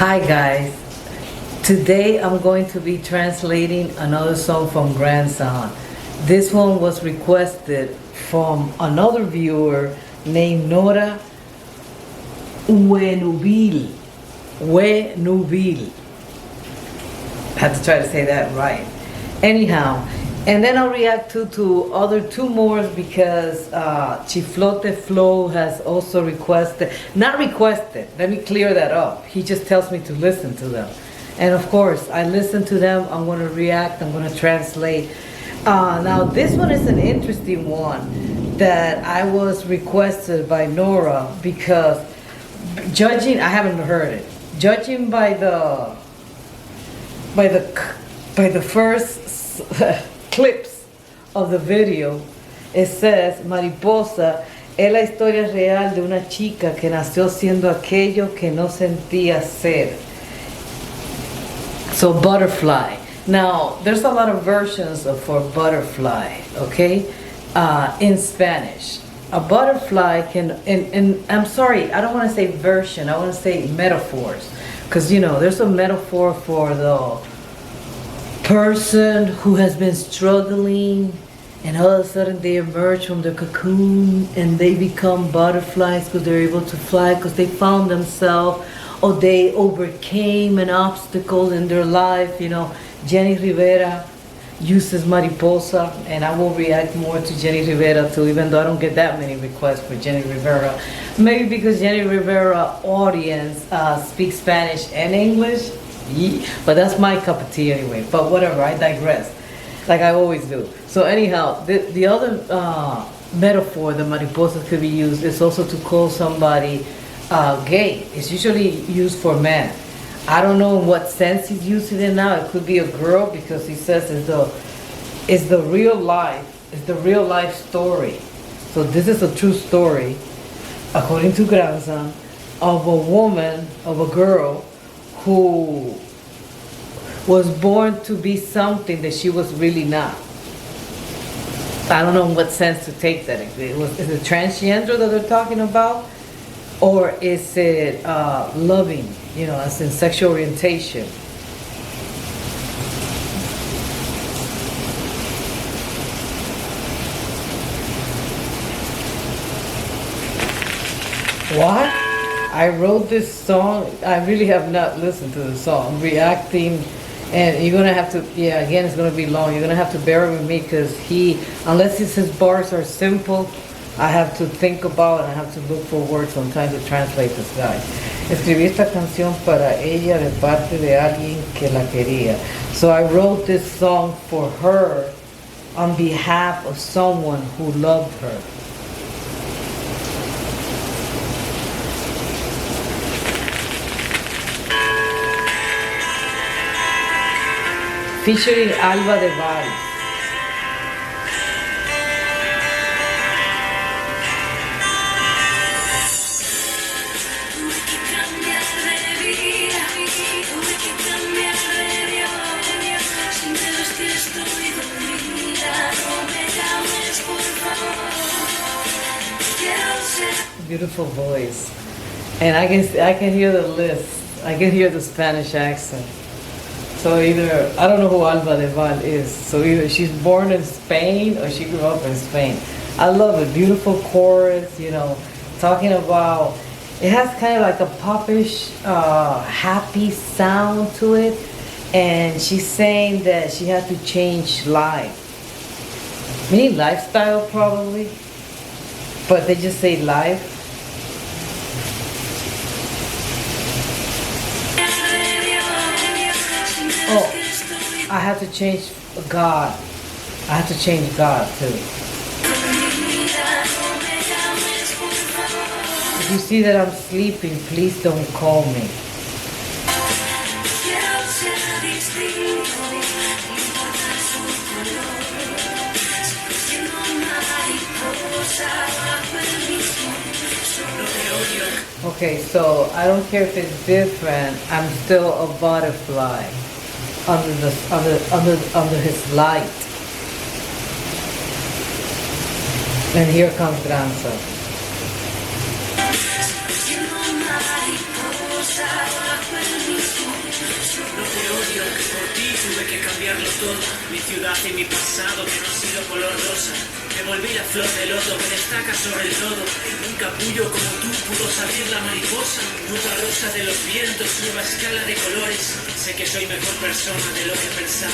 Hi guys, today I'm going to be translating another song from Gransan. This one was requested from another viewer named Nora Huenebil. Had to try to say that right. Anyhow, and then I'll react to other two more because Chiflote Flow has also requested, not requested, let me clear that up. He just tells me to listen to them. And of course, I listen to them, I'm going to react, I'm going to translate. Now this one is an interesting one that I was requested by Nora because judging, I haven't heard it, judging by the first clips of the video, it says Mariposa es la historia real de una chica que nació siendo aquello que no sentía ser. So butterfly. Now there's a lot of versions for butterfly, okay, in Spanish. A butterfly can, and I'm sorry, I don't want to say version, I want to say metaphors, because you know there's a metaphor for the person who has been struggling and all of a sudden they emerge from the cocoon and they become butterflies because they're able to fly because they found themselves or they overcame an obstacle in their life. You know, Jenny Rivera uses Mariposa, and I will react more to Jenny Rivera too, even though I don't get that many requests for Jenny Rivera. Maybe because Jenny Rivera audience speaks Spanish and English. Yeah, but that's my cup of tea anyway. But whatever, I digress, like I always do. So anyhow, the other metaphor that mariposa could be used is also to call somebody gay. It's usually used for men. I don't know in what sense he's using it now. It could be a girl because he says it's the real life story. So this is a true story, according to Gransan, of a woman, of a girl who was born to be something that she was really not. I don't know in what sense to take that. Is it transgender that they're talking about? Or is it loving, you know, as in sexual orientation? What? I wrote this song. I really have not listened to the song. I'm reacting, and you're gonna have to. Yeah, again, it's gonna be long. You're gonna have to bear with me because unless his bars are simple, I have to think about and I have to look for words sometimes to translate this guy. Escribí esta canción para ella de parte de alguien que la quería. So I wrote this song for her on behalf of someone who loved her. Featuring Alba de Val. Beautiful voice. And I can hear the lisp. I can hear the Spanish accent. So either, I don't know who Alba de Val is, so either she's born in Spain or she grew up in Spain. I love it, beautiful chorus, you know, talking about, it has kind of like a popish, happy sound to it, and she's saying that she had to change life. Meaning lifestyle probably, but they just say life. Oh, I have to change God. I have to change God too. If you see that I'm sleeping, please don't call me. Okay, so I don't care if it's different, I'm still a butterfly under his light. And here comes Gransan. Mariposa, te odio, que por ti tuve que cambiarlo todo. Mi ciudad y mi pasado que no ha sido color rosa. Me volví la flor de loto que destaca sobre el lodo. Un capullo como tú pudo salir la mariposa. Nueva rosa de los vientos, nueva escala de colores. Sé que soy mejor persona de lo que pensaba.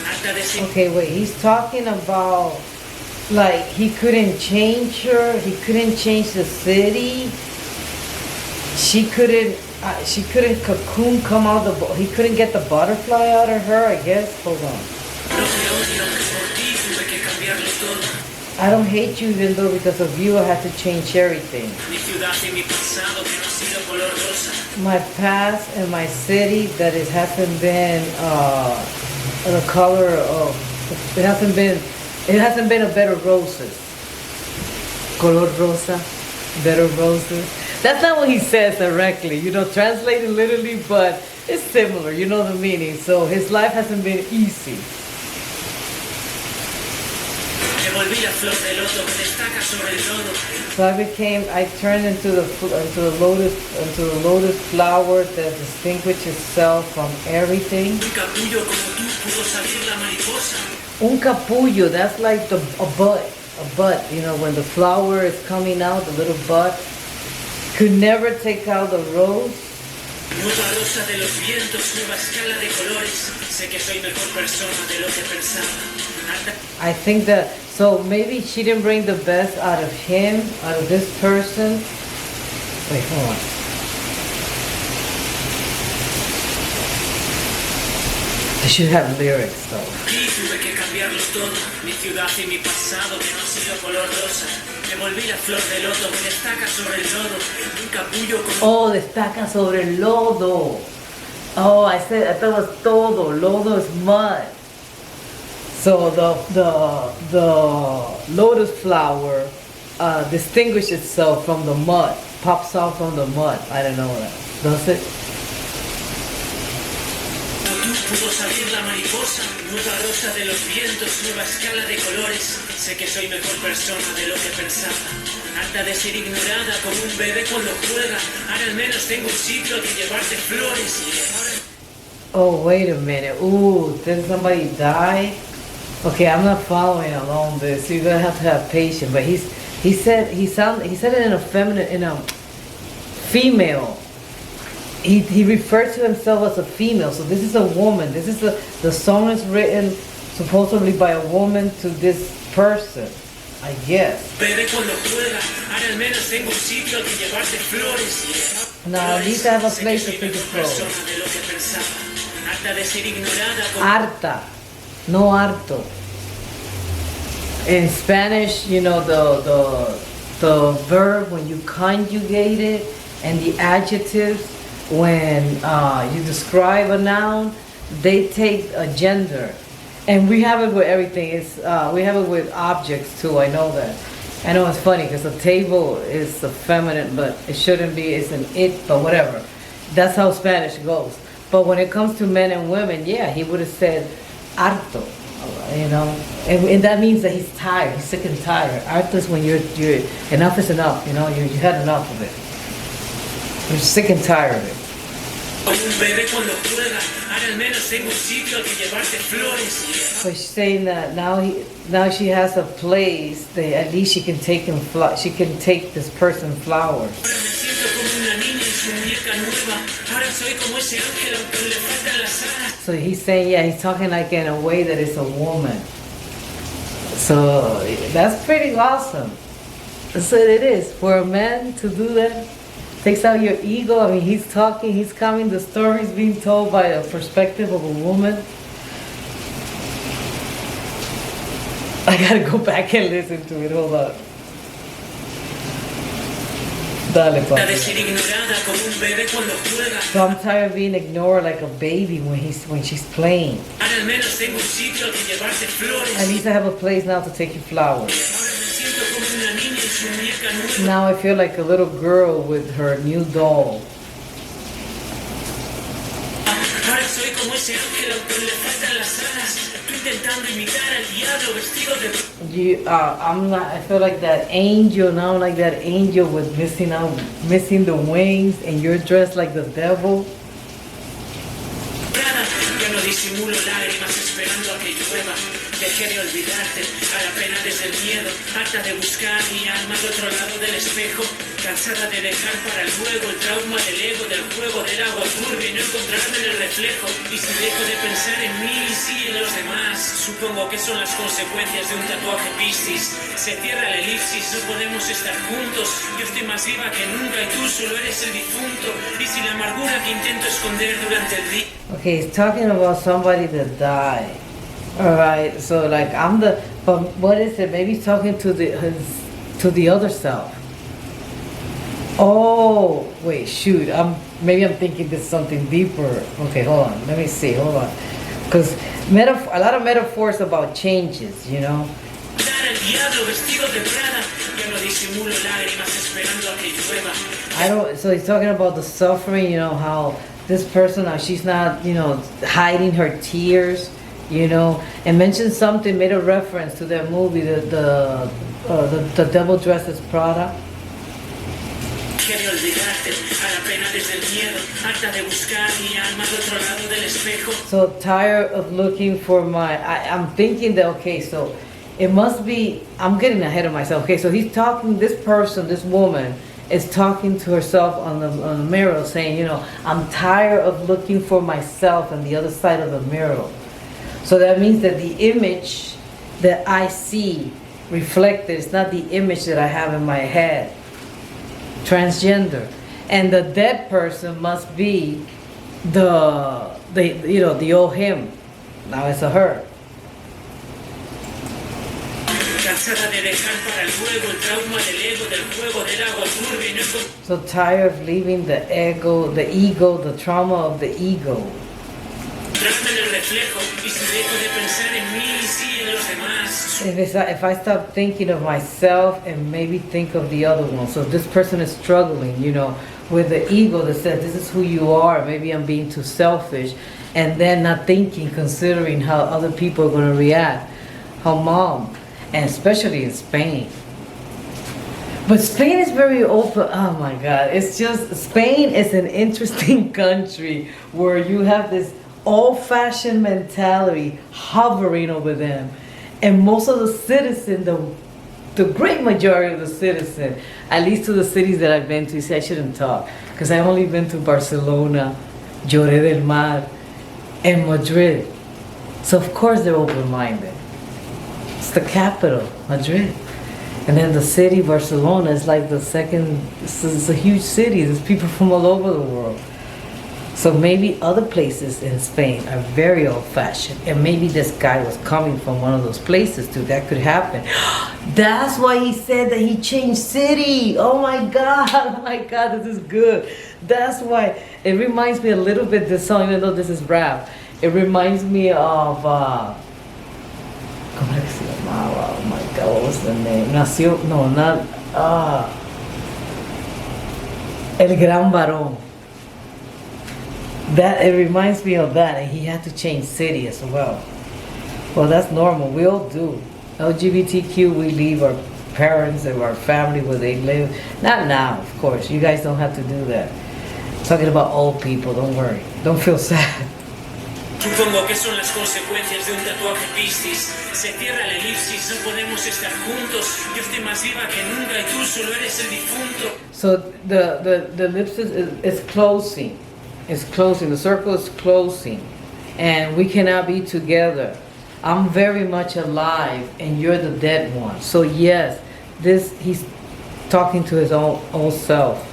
Harta de Okay, wait, he's talking about like he couldn't change her, he couldn't change the city. She couldn't cocoon come out he couldn't get the butterfly out of her, I guess. Hold on. No te odio, que por ti tuve que cambiarlo todo. I don't hate you even though because of you I had to change everything. Mi ciudad y mi pasado que no ha sido color rosa. My past and my city that it hasn't been the color of it hasn't been a bed of roses. Color rosa, bed of roses. That's not what he says directly, translated literally, but it's similar, you know the meaning. So his life hasn't been easy. So I turned into the lotus flower that distinguishes itself from everything. Un capullo, that's like a bud, when the flower is coming out, the little bud. Could never take out the rose. Nueva rosa de los vientos, nueva escala de colores. Sé que soy mejor persona de lo que pensaba. I think that, so maybe she didn't bring the best out of him, out of this person. Wait, hold on. I should have lyrics though. Aquí tuve que cambiarlo todo, mi ciudad y mi pasado que no ha sido color rosa. Me volví la flor de loto que destaca sobre el lodo, un capullo como... Oh, destaca sobre el lodo. Oh, I thought it was todo. Lodo is mud. So the lotus flower distinguishes itself from the mud, pops out from the mud. I don't know that. Does it? Pudo salir la mariposa, nueva rosa de los vientos, nueva escala de colores. Sé que soy mejor persona de lo que pensaba. Harta de ser ignorada como un bebé cuando juega. Ahora al menos tengo un sitio que llevarte flores. Oh, wait a minute. Ooh, did somebody die? Okay, I'm not following along this. You're gonna have to have patience. But he said it in a feminine, in a female. He referred to himself as a female, so this is a woman. This is the song is written supposedly by a woman to this person, I guess. Now at least I have a place to put the flowers. Harta, no harto. In Spanish, the verb when you conjugate it and the adjectives. When you describe a noun, they take a gender, and we have it with everything. We have it with objects too. I know that. I know it's funny because the table is a feminine, but it shouldn't be. It's an it, but whatever. That's how Spanish goes. But when it comes to men and women, yeah, he would have said harto, and that means that he's tired. He's sick and tired. Harto is when you're enough is enough. You had enough of it. I'm sick and tired of it. So she's saying that now she has a place that at least she can take she can take this person flowers. So he's saying, yeah, he's talking like in a way that it's a woman. So that's pretty awesome. That's what it is for a man to do that. Takes out your ego. I mean, he's coming, the story's being told by a perspective of a woman. I gotta go back and listen to it, hold on. Dale, papi. So I'm tired of being ignored like a baby when she's playing. At least I have a place now to take you flowers. Now I feel like a little girl with her new doll. I feel like that angel now, like that angel with missing the wings, and you're dressed like the devil. disimulo lágrimas esperando a que llueva. Dejé de olvidarte, a la pena desde el miedo, harta de buscar mi alma al otro lado del espejo, cansada de dejar para luego el trauma del ego, del juego del agua turbia y no encontrarme en el reflejo. Y si dejo de pensar en mí y sí en los demás, supongo que son las consecuencias de un tatuaje Piscis. Se cierra la elipsis, no podemos estar juntos. Yo estoy más viva que nunca y tú solo eres el difunto. Y si la amargura que intento esconder durante el día. Okay, he's talking about somebody that died. All right, so like I'm the, but what is it? Maybe he's talking to the other self. Oh, wait, shoot. Maybe I'm thinking there's something deeper. Okay, hold on. Let me see. Hold on, because a lot of metaphors about changes, you know. I don't. So he's talking about the suffering. You know how this person, she's not, you know, hiding her tears. You know, and mentioned something, made a reference to that movie, the Devil Dresses Prada. So tired of looking for I'm thinking that, okay, so it must be, I'm getting ahead of myself. Okay, so he's talking, this person, this woman is talking to herself on the mirror saying, you know, I'm tired of looking for myself on the other side of the mirror. So that means that the image that I see reflected is not the image that I have in my head. Transgender. And the dead person must be the old him. Now it's a her. So tired of leaving the ego, the trauma of the ego. If I stop thinking of myself and maybe think of the other one. So if this person is struggling, you know, with the ego that says this is who you are, maybe I'm being too selfish, and then not thinking, considering how other people are going to react. How mom, and especially in Spain. But Spain is very open. Oh my God. It's just, Spain is an interesting country where you have this old-fashioned mentality hovering over them, and most of the citizens, the great majority of the citizens, at least to the cities that I've been to, see, I shouldn't talk because I've only been to Barcelona, Lloret del Mar, and Madrid. So of course they're open-minded. It's the capital, Madrid, and then the city Barcelona is like the second. It's a huge city. There's people from all over the world. So maybe other places in Spain are very old-fashioned, and maybe this guy was coming from one of those places too. That could happen. That's why he said that he changed city. Oh my God, this is good. That's why it reminds me a little bit, this song, even though this is rap. It reminds me of, ¿cómo es que se llamaba? Oh my God, what was the name? El Gran Varón. That, it reminds me of that, and he had to change city as well. Well, that's normal. We all do. LGBTQ, we leave our parents and our family where they live. Not now, of course. You guys don't have to do that. I'm talking about old people. Don't worry. Don't feel sad. Supongo que son las consecuencias de un tatuaje Piscis. Se cierra la elipsis, no podemos estar juntos. Yo estoy más viva que nunca y tú solo eres el difunto. So the ellipsis is closing. It's closing. The circle is closing, and we cannot be together. I'm very much alive, and you're the dead one. So yes, he's talking to his own self.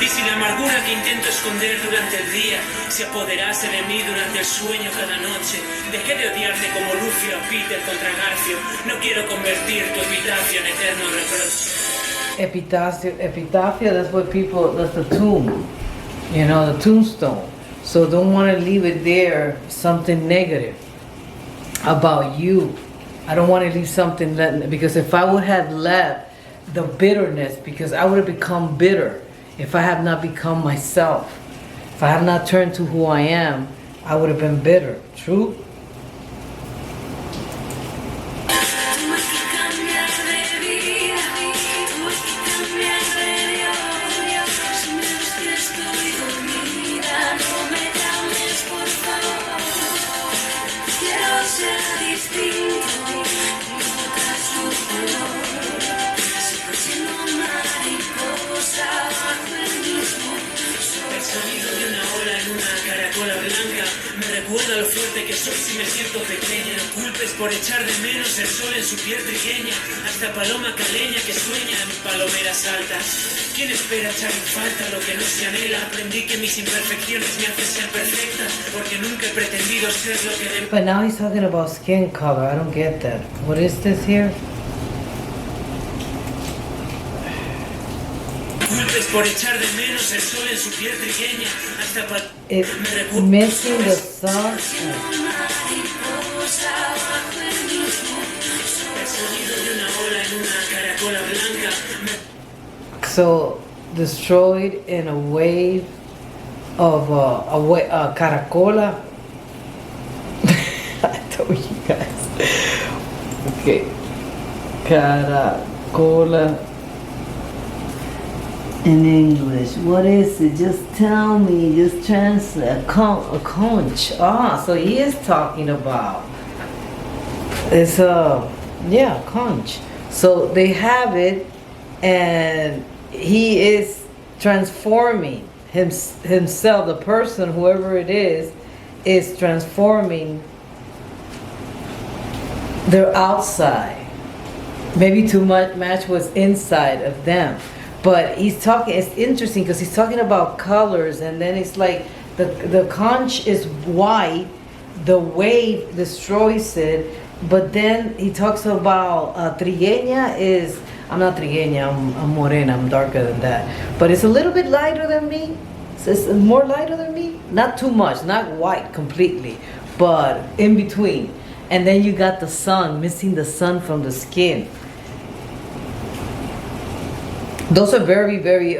Y si la amargura que intento esconder durante el día se apoderase de mí durante el sueño cada noche, dejé de odiarte como Luffy a Peter contra Garfio. No quiero convertir tu epitafio en eterno reproche. Epitaph, that's what people, that's the tomb. You know, the tombstone. So don't want to leave it there, something negative about you. I don't want to leave something because if I would have left the bitterness, because I would have become bitter if I have not become myself. If I have not turned to who I am, I would have been bitter. True? me siento pequeña. No culpes por echar de menos el sol en su piel trigueña. Hasta paloma caleña que sueña en palomeras altas. ¿Quién espera echar en falta lo que no se anhela? Aprendí que mis imperfecciones me hacen ser perfecta, porque nunca he pretendido ser lo que de... But now he's talking about skin color. I don't get that. What is this here? Culpes por echar de menos el sol en su piel trigueña. Hasta It's missing the sun. El sonido de una ola en una caracola blanca. So destroyed in a wave of a caracola. I told you guys. Okay, caracola. In English, what is it? Just tell me. Just translate. A conch. Ah, so he is talking about. It's yeah, conch. So they have it, and he is transforming himself. The person, whoever it is transforming their outside. Maybe to match what's inside of them. But he's talking, it's interesting because he's talking about colors, and then it's like the conch is white, the wave destroys it, but then he talks about trigueña is, I'm not trigueña, I'm morena, I'm darker than that. But it's a little bit lighter than me. It's more lighter than me. Not too much, not white completely, but in between. And then you got the sun, missing the sun from the skin. Those are very, very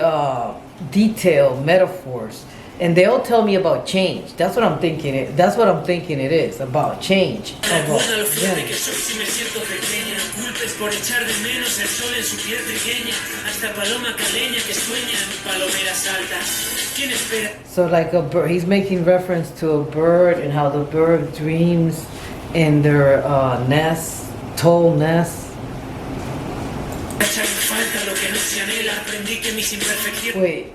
detailed metaphors, and they all tell me about change. That's what I'm thinking. That's what I'm thinking it is about change. Recuerda lo fuerte que soy si me siento pequeña. No culpes por echar de menos el sol en su piel trigueña. Hasta paloma caleña que sueña en palomeras altas. ¿Quién espera? So like a bird, he's making reference to a bird and how the bird dreams in their nest, tall nest. Wait,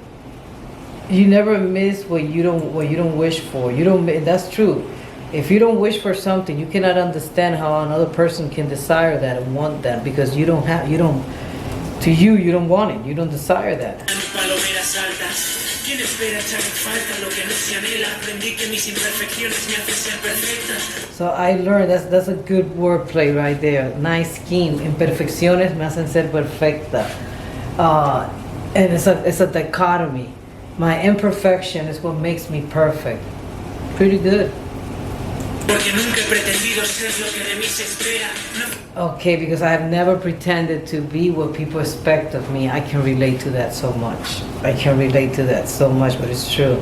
you never miss what you don't wish for. You don't. That's true. If you don't wish for something, you cannot understand how another person can desire that and want that, because you don't have. You don't. To you, you don't want it. You don't desire that. So I learned that's a good wordplay right there. Nice scheme. Imperfecciones me hacen ser perfecta. And it's a dichotomy. My imperfection is what makes me perfect. Pretty good. Okay, because I have never pretended to be what people expect of me. I can relate to that so much. I can relate to that so much, but it's true.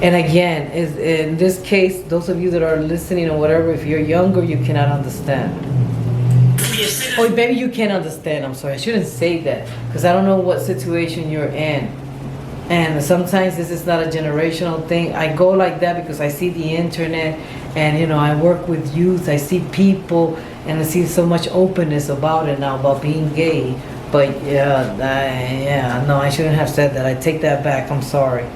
And again, in this case, those of you that are listening or whatever, if you're younger, you cannot understand. Or maybe you can understand, I'm sorry. I shouldn't say that, because I don't know what situation you're in. And sometimes this is not a generational thing. I go like that because I see the internet, and I work with youth. I see people, and I see so much openness about it now, about being gay. But no, I shouldn't have said that. I take that back. I'm sorry.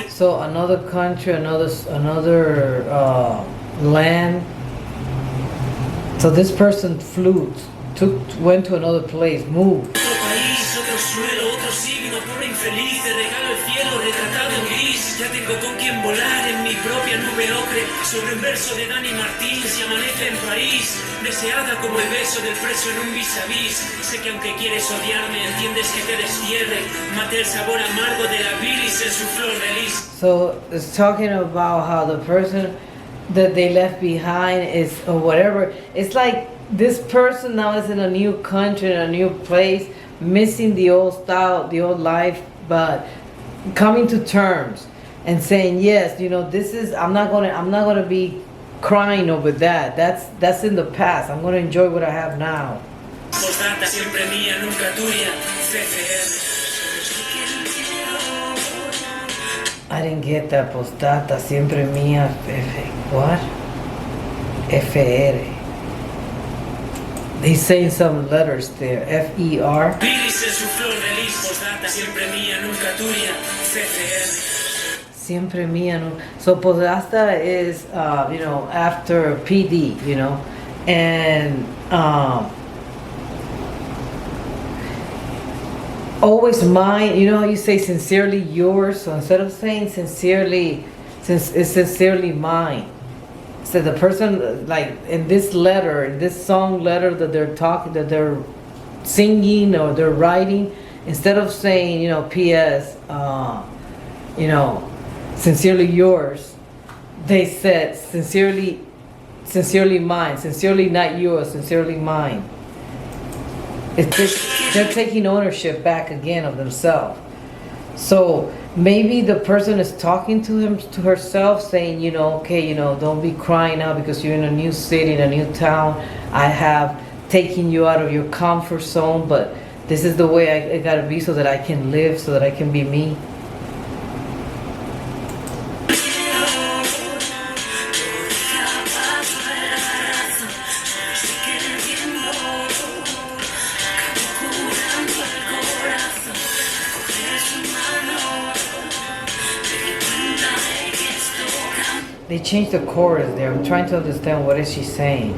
So another country, another land. So this person went to another place, moved. Ya tengo con quien volar en mi propia nube ocre sobre un verso de Dani Martins y amanece en París, deseada como el beso del preso en un vis a vis. Sé que aunque quieres odiarme, entiendes que te destierre, mate el sabor amargo de la bilis en su flor de lis. So it's talking about how the person that they left behind is, or whatever, it's like this person now is in a new country, in a new place, missing the old style, the old life, but coming to terms and saying, yes, this is, I'm not gonna be crying over that. That's in the past. I'm gonna enjoy what I have now. I didn't get that. Postdata siempre mía. What? FR. He's saying some letters there. F-E-R. Iris en su flor de lis, postdata, siempre mía, nunca tuya, CCR. Siempre mía. No? So postdata is, after PD, and always mine. You know how you say sincerely yours? So instead of saying sincerely, it's sincerely mine. So the person, like in this letter, in this song letter that they're singing or they're writing, instead of saying, P.S., sincerely yours, they said sincerely mine, sincerely not yours, sincerely mine. It's just, they're taking ownership back again of themselves. So maybe the person is talking to herself, saying, okay, don't be crying now because you're in a new city, in a new town. I have taken you out of your comfort zone, but this is the way I gotta be so that I can live, so that I can be me. They changed the chorus there. I'm trying to understand what is she saying.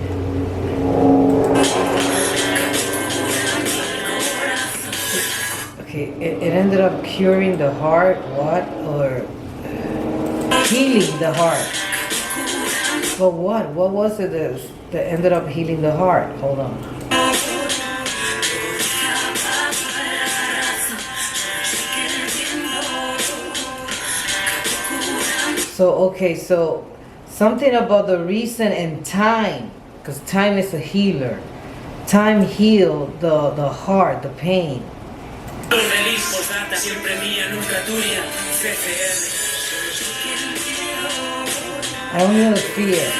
Okay, it ended up curing the heart, what? Or healing the heart. But what? What was it that ended up healing the heart? Hold on. So something about the reason and time, because time is a healer. Time healed the heart, the pain. I only know the fear.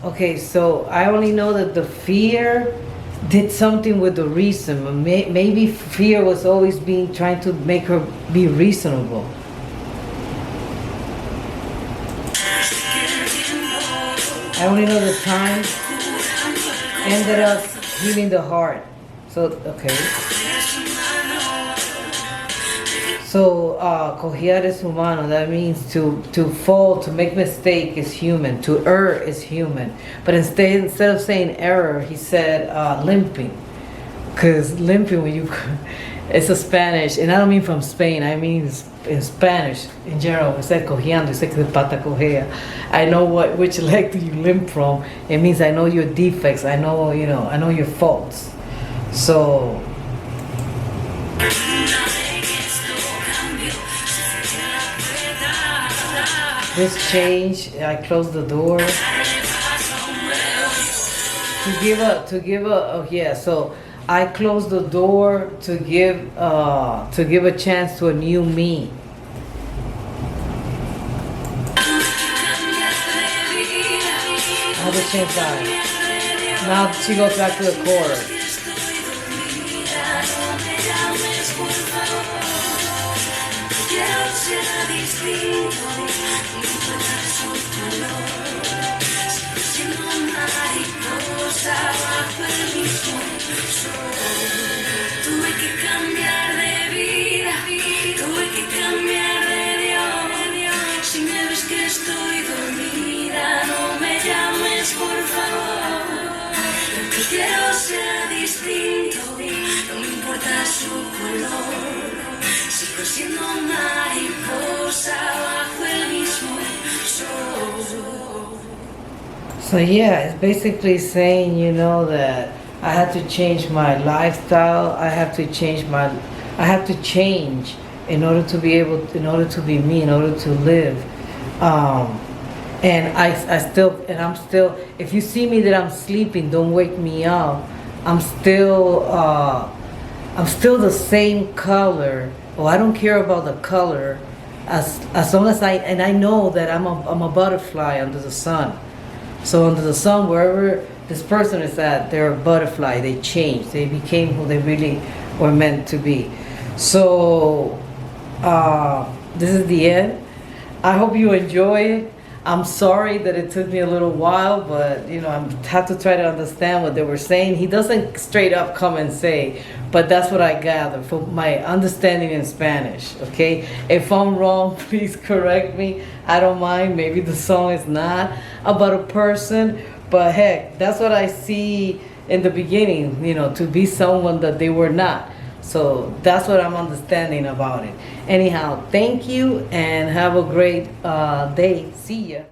Okay, so I only know that the fear did something with the reason. Maybe fear was always trying to make her be reasonable. I only know the time ended up healing the heart. So, okay. So, cojear es humano. That means to fall, to make mistake is human. To err is human. But instead of saying error, he said limping. Because limping, it's a Spanish, and I don't mean from Spain, I mean in Spanish in general. It said cojeando, it said de pata cojea. I know which leg do you limp from. It means I know your defects, I know your faults. So this change, I closed the door to give a so I closed the door to give a chance to a new me. How the chance die? Now she goes back to the chorus. Tuve que cambiar de vida, tuve que cambiar de Dios. Si me ves que estoy dormida, no me llames por favor. Aunque el cielo sea distinto, no me importa su color. Sigo siendo mariposa bajo el mismo sol. So yeah, it's basically saying, that I have to change my lifestyle. I have to change in order to be me, in order to live. And I'm still. If you see me that I'm sleeping, don't wake me up. I'm still the same color. Oh, I don't care about the color, as long as I know that I'm a butterfly under the sun. So under the sun, wherever this person is at, they're a butterfly. They changed. They became who they really were meant to be. So this is the end. I hope you enjoy it. I'm sorry that it took me a little while, but you know, I had to try to understand what they were saying. He doesn't straight up come and say, but that's what I gather from my understanding in Spanish, okay? If I'm wrong, please correct me. I don't mind. Maybe the song is not about a person, but heck, that's what I see in the beginning, you know, to be someone that they were not. So that's what I'm understanding about it. Anyhow, thank you and have a great day. See ya.